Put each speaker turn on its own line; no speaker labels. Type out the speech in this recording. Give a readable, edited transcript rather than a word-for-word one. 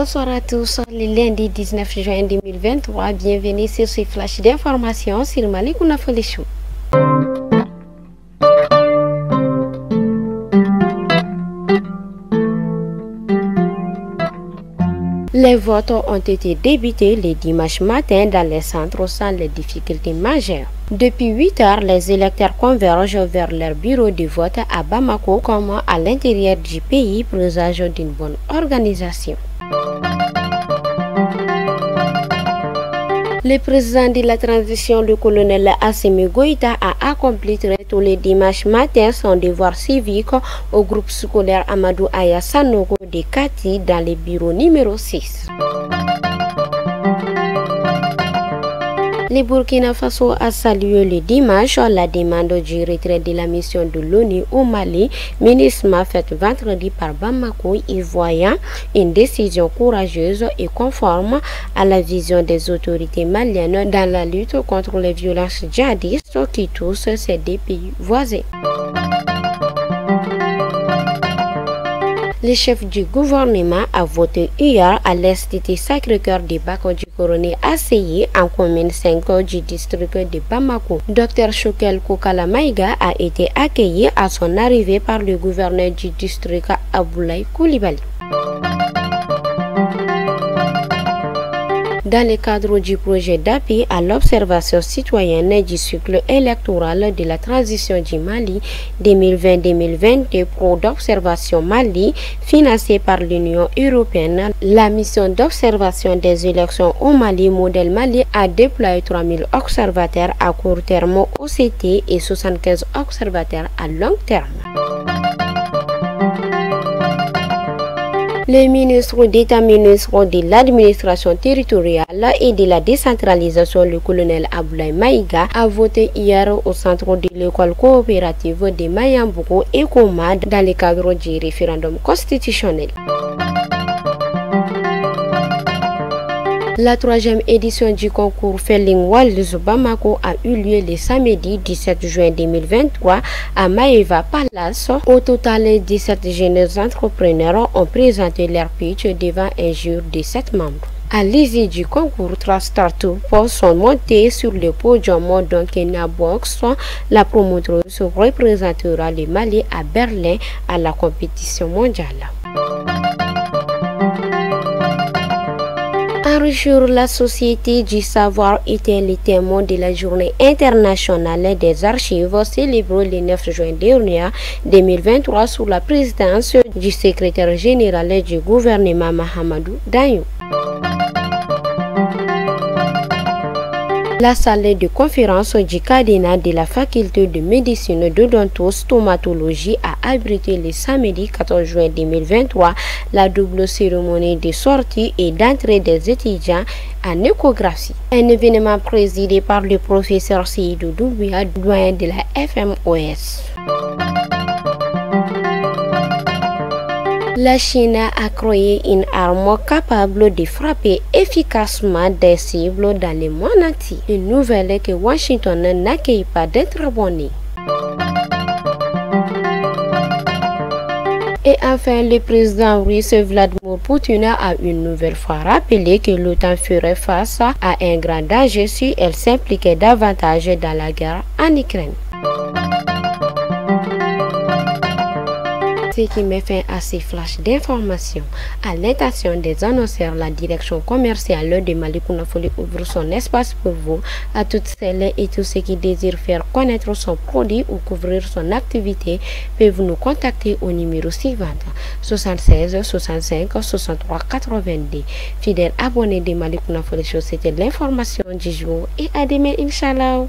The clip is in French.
Bonsoir à tous, le lundi 19 juin 2023, bienvenue sur ce flash d'information sur Malikouna Foundation. Les votes ont été débutés le dimanche matin dans les centres sans les difficultés majeures. Depuis 8 heures, les électeurs convergent vers leur bureau de vote à Bamako comme à l'intérieur du pays, présage d'une bonne organisation. Le président de la transition, le colonel Assimi Goïta, a accompli tous les dimanches matin son devoir civique au groupe scolaire Amadou Aya Sanogo de Kati dans le bureau numéro 6. Le Burkina Faso a salué le dimanche la demande du retrait de la mission de l'ONU au Mali, MINUSMA, faite vendredi par Bamako, y voyant une décision courageuse et conforme à la vision des autorités maliennes dans la lutte contre les violences djihadistes qui touchent ces deux pays voisins. Le chef du gouvernement a voté hier à l'Institut Sacré-Cœur de Bako-du-Coroné ACI en commune 5 du district de Bamako. Dr Chokel Kokala Maïga a été accueilli à son arrivée par le gouverneur du district Aboulaye Koulibaly. Dans le cadre du projet d'appui à l'observation citoyenne du cycle électoral de la transition du Mali 2020-2022 pour d'observation Mali, financé par l'Union européenne, la mission d'observation des élections au Mali, modèle Mali, a déployé 3000 observateurs à court terme au CT et 75 observateurs à long terme. Le ministre d'État, ministre de l'administration territoriale et de la décentralisation, le colonel Aboulaye Maïga, a voté hier au centre de l'école coopérative de Mayambouko et Koma dans le cadre du référendum constitutionnel. La 3e édition du concours Felling Wallis Bamako a eu lieu le samedi 17 juin 2023 à Maeva Palace. Au total, 17 jeunes entrepreneurs ont présenté leur pitch devant un jury de 7 membres. À l'issue du concours, 3 startups sont montés sur le podium, dont Kenya Box, la promotrice représentera le Mali à Berlin à la compétition mondiale. Enrichir la société du savoir était le thème de la journée internationale des archives célébrée le 9 juin dernier 2023 sous la présidence du secrétaire général du gouvernement Mahamadou Dayou. La salle de conférence du cabinet de la faculté de médecine d'odontostomatologie a abrité le samedi 14 juin 2023 la double cérémonie de sortie et d'entrée des étudiants en échographie. Un événement présidé par le professeur Seydou Doumbia, doyen de la FMOS. La Chine a créé une arme capable de frapper efficacement des cibles dans le monde entier. Une nouvelle que Washington n'accueille pas d'être bonne. Et enfin, le président russe Vladimir Poutine a une nouvelle fois rappelé que l'OTAN ferait face à un grand danger si elle s'impliquait davantage dans la guerre en Ukraine. Ce qui met fin à ces flashs d'informations. À l'intention des annonceurs, la direction commerciale de Malikouna Foundation ouvre son espace pour vous, à toutes celles et tous ceux qui désirent faire connaître son produit ou couvrir son activité, peuvent nous contacter au numéro suivant 76 65 63 82. Fidèles abonnés de Malikouna Foundation, c'était l'information du jour et à demain, Inch'Allah.